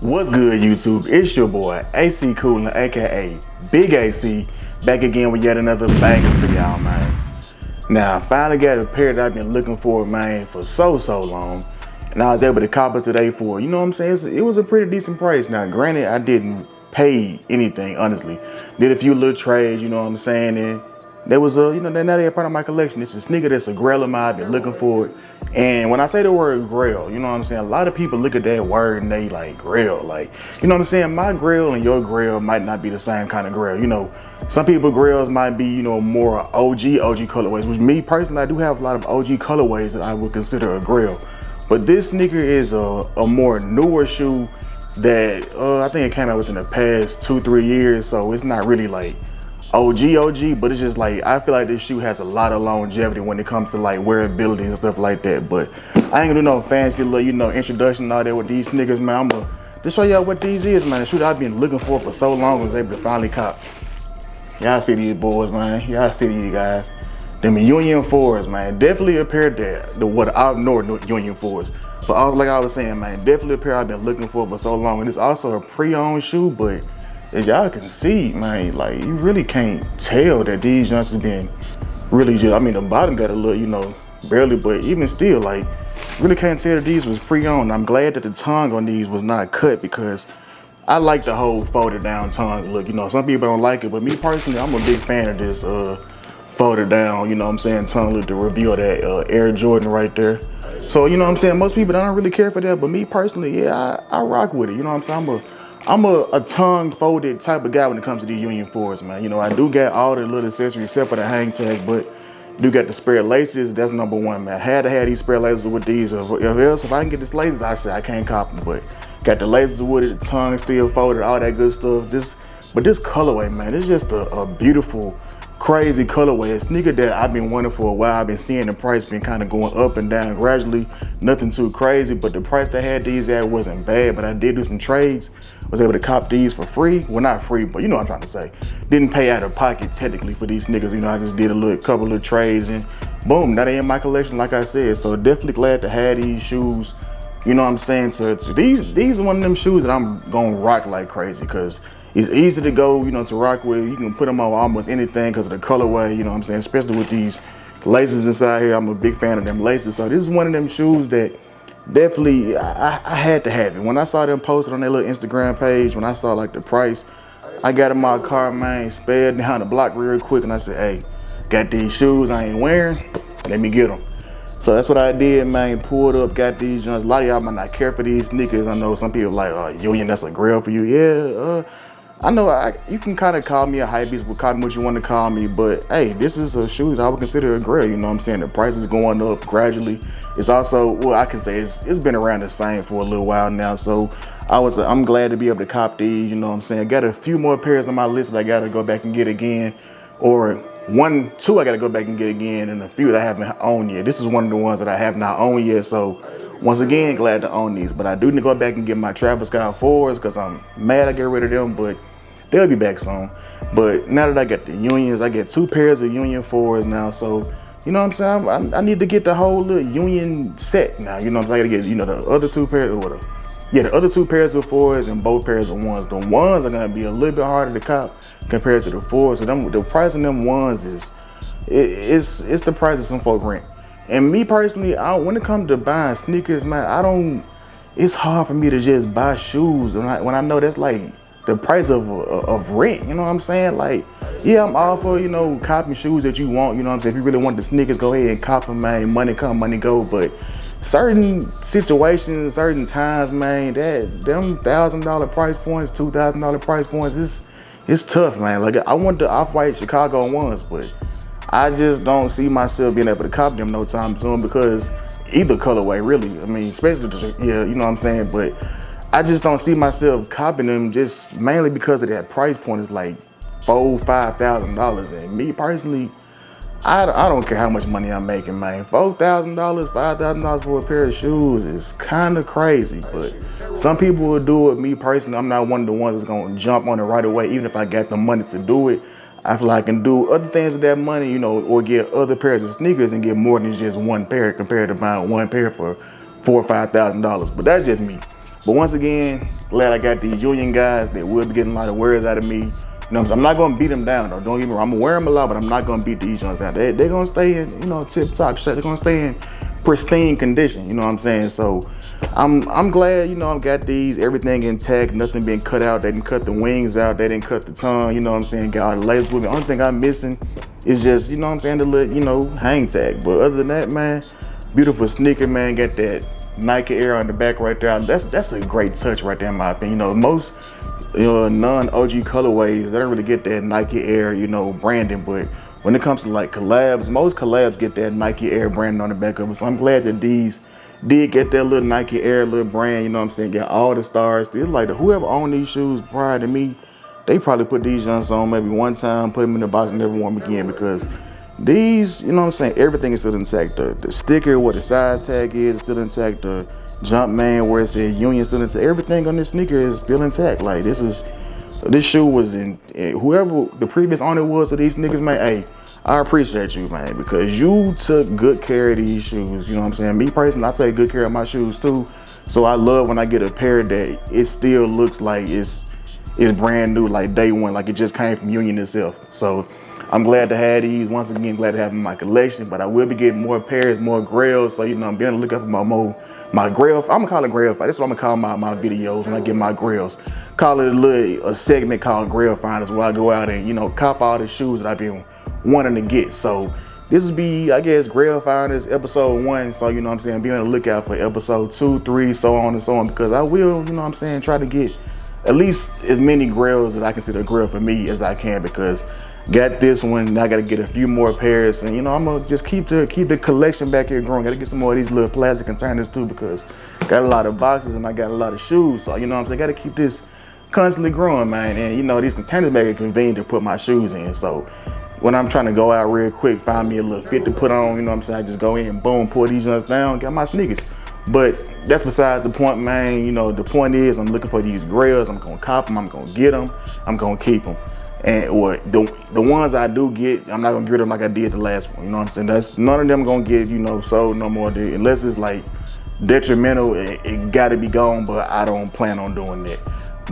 What's good, YouTube? It's your boy AC Coolin, aka Big AC, back again with yet another banger for y'all, man. Now, I finally got a pair that I've been looking for, man, for so long, and I was able to cop it today for, you know what I'm saying? It was a pretty decent price. Now, granted, I didn't pay anything, honestly. Did a few little trades, you know what I'm saying? And there was a, now they're part of my collection. It's a sneaker that's a Grail of mine. I've been looking for it. And when I say the word Grail, you know what I'm saying? A lot of people look at that word and they like Grail. Like, you know what I'm saying? My Grail and your Grail might not be the same kind of Grail. You know, some people Grails might be, more OG colorways, which me personally, I do have a lot of OG colorways that I would consider a Grail. But this sneaker is a more newer shoe that I think it came out within the past 2-3 years. So it's not really like OG, but it's just like, I feel like this shoe has a lot of longevity when it comes to like wearability and stuff like that. But I ain't gonna do no fancy little, introduction and all that with these sneakers, man. I'm gonna just show y'all what these is, man. The shoe that I've been looking for so long, was able to finally cop. Y'all see these boys, man. Y'all see these guys. Them Union 4s, man. Definitely a pair that what I know Union 4s. But like I was saying, man, definitely a pair I've been looking for so long. And it's also a pre-owned shoe, but as y'all can see, man, like you really can't tell that these joints have been really just, I mean, the bottom got a little, barely, but even still, like, really can't tell that these was pre-owned. I'm glad that the tongue on these was not cut because I like the whole folded down tongue look. Some people don't like it, but me personally, I'm a big fan of this folded down, tongue look to reveal that Air Jordan right there. So, most people don't really care for that, but me personally, yeah, I rock with it. I'm a tongue folded type of guy when it comes to these Union 4s, man. I do get all the little accessories except for the hang tag, but do got the spare laces. That's number one, man. I had to have these spare laces with these. If I can get these laces, I say I can't cop them, but got the laces with it, the tongue still folded, all that good stuff. But this colorway, man, it's just a beautiful, crazy colorway. A sneaker that I've been wanting for a while. I've been seeing the price been kind of going up and down gradually. Nothing too crazy, but the price they had these at wasn't bad. But I did do some trades. Was able to cop these for free. Well, not free, but you know what I'm trying to say. Didn't pay out of pocket technically for these sneakers. I just did a couple of trades and boom, now they in my collection, like I said. So definitely glad to have these shoes. You know what I'm saying? So these are one of them shoes that I'm gonna rock like crazy because it's easy to go, to rock with. You can put them on almost anything because of the colorway, you know what I'm saying? Especially with these laces inside here. I'm a big fan of them laces. So this is one of them shoes that definitely I had to have it. When I saw them posted on their little Instagram page, when I saw like the price, I got in my car, man, sped down the block real quick and I said, hey, got these shoes I ain't wearing, let me get them. So that's what I did, man. Pulled up, got these joints. A lot of y'all might not care for these sneakers. I know some people like, oh, Union, that's a Grail for you. Yeah, I know you can kind of call me a hypebeast, call me what you want to call me, but hey, this is a shoe that I would consider a Grail. You know what I'm saying? The price is going up gradually. It's also, well, I can say it's been around the same for a little while now. So I'm glad to be able to cop these. You know what I'm saying? I got a few more pairs on my list that I got to go back and get again, or two I got to go back and get again, and a few that I haven't owned yet. This is one of the ones that I have not owned yet. So once again, glad to own these, but I do need to go back and get my Travis Scott 4s because I'm mad I get rid of them, but they'll be back soon. But now that I got the Unions, I get 2 pairs of Union 4s now. So, you know what I'm saying? I need to get the whole little Union set now. You know what I'm saying? I gotta get, the other 2 pairs, or the other 2 pairs of 4s and both pairs of 1s. The 1s are gonna be a little bit harder to cop compared to the 4s. So the price of them 1s it's the price of some folk rent. And me personally, when it comes to buying sneakers, man, it's hard for me to just buy shoes when I know that's like the price of rent. You know what I'm saying? Like, yeah, I'm all for, copping shoes that you want. You know what I'm saying? If you really want the sneakers, go ahead and cop them, man. Money come, money go. But certain situations, certain times, man, them $1,000 price points, $2,000 price points, it's tough, man. Like, I want the off-white Chicago ones, but I just don't see myself being able to cop them no time soon because either colorway, really. I mean, especially you know what I'm saying? But I just don't see myself copying them just mainly because of that price point. It's like $4,000-$5,000. And me personally, I don't care how much money I'm making, man. $4,000, $5,000 for a pair of shoes is kind of crazy. But some people will do it. Me personally, I'm not one of the ones that's going to jump on it right away, even if I got the money to do it. I feel like I can do other things with that money, or get other pairs of sneakers and get more than just one pair compared to buying one pair for $4,000 or $5,000. But that's just me. But once again, glad I got these Union guys that will be getting a lot of words out of me. You know what I'm saying? I'm not gonna beat them down though. Don't get me wrong. I'm gonna wear them a lot, but I'm not gonna beat these ones down. They're gonna stay in, you know, tip top shape. They're gonna stay in pristine condition. You know what I'm saying? So I'm glad, you know, I've got these, everything intact, nothing being cut out. They didn't cut the wings out, they didn't cut the tongue, you know what I'm saying? Got all the lasers with me. Only thing I'm missing is just, you know what I'm saying, the little, you know, hang tag. But other than that, man, beautiful sneaker, man. Got that Nike Air on the back right there. That's a great touch right there in my opinion. You know, most non-OG colorways, they don't really get that Nike Air, you know, branding, but when it comes to like collabs, most collabs get that Nike Air branding on the back of it. So I'm glad that these did get that little Nike Air little brand, you know what I'm saying, get all the stars. It's like whoever owned these shoes prior to me, they probably put these joints on maybe one time, put them in the box and never wore them again, because these, you know what I'm saying, everything is still intact. The sticker, where the size tag is still intact. The Jumpman, where it says Union, still intact. Everything on this sneaker is still intact. Like this shoe was in, whoever the previous owner was of these sneakers, man, hey, I appreciate you, man, because you took good care of these shoes. You know what I'm saying? Me personally, I take good care of my shoes too. So I love when I get a pair that it still looks like it's brand new, like day one, like it just came from Union itself. So I'm glad to have these. Once again, glad to have them in my collection, but I will be getting more pairs, more Grails. So, you know, I'm being on the lookout for my Grail. I'm gonna call it Grail. That's what I'm gonna call my videos when I get my Grails. Call it a segment called Grail Finders, where I go out and, you know, cop all the shoes that I've been wanting to get. So this will be, I guess, Grail Finders episode 1. So, you know what I'm saying, be on the lookout for episode 2, 3, so on and so on, because I will, you know what I'm saying, try to get at least as many Grails that I consider a Grail for me as I can, because got this one, I gotta get a few more pairs, and you know, I'm gonna just keep the collection back here growing. Gotta get some more of these little plastic containers too, because got a lot of boxes and I got a lot of shoes. So, you know what I'm saying, gotta keep this constantly growing, man. And you know, these containers make it convenient to put my shoes in. So when I'm trying to go out real quick, find me a little fit to put on, you know what I'm saying, I just go in and boom, pull these ones down, got my sneakers. But that's besides the point, man. You know, the point is I'm looking for these Grails. I'm gonna cop them, I'm gonna get them, I'm gonna keep them. And what the ones I do get, I'm not gonna get them like I did the last one. You know what I'm saying? That's none of them gonna get, you know, sold no more, dude, unless it's like detrimental. It gotta be gone, but I don't plan on doing that.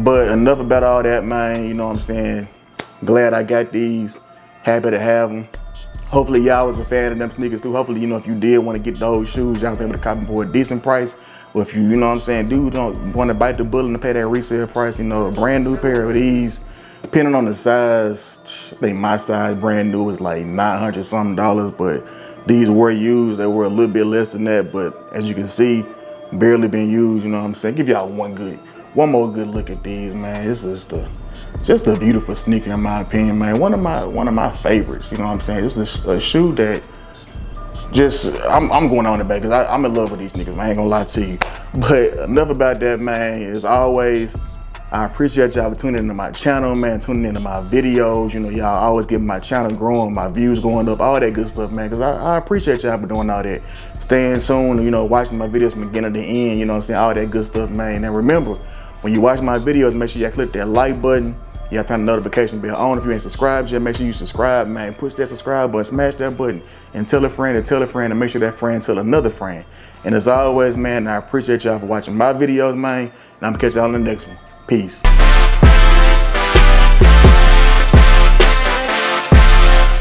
But enough about all that, man. You know what I'm saying? Glad I got these. Happy to have them. Hopefully y'all was a fan of them sneakers too. Hopefully, you know, if you did want to get those shoes, y'all was able to cop them for a decent price. Or if you know what I'm saying, dude, don't want to bite the bullet and pay that resale price, you know, a brand new pair of these, depending on the size, I think my size brand new was like $900 something, but these were used. They were a little bit less than that, but as you can see, barely been used. You know what I'm saying? Give y'all one more good look at these, man. This is just a beautiful sneaker in my opinion, man. One of my favorites. You know what I'm saying? This is a shoe that just I'm going on it back, because I'm in love with these sneakers, man. I ain't gonna lie to you. But enough about that, man. As always, I appreciate y'all for tuning into my channel, man, tuning into my videos. You know, y'all always getting my channel growing, my views going up, all that good stuff, man, because I appreciate y'all for doing all that. Staying tuned, you know, watching my videos from beginning to end, you know what I'm saying, all that good stuff, man. And remember, when you watch my videos, make sure y'all click that like button. Y'all turn the notification bell on. If you ain't subscribed yet, make sure you subscribe, man. Push that subscribe button, smash that button, and tell a friend and make sure that friend tell another friend. And as always, man, I appreciate y'all for watching my videos, man. And I'm gonna catch y'all in the next one. Peace.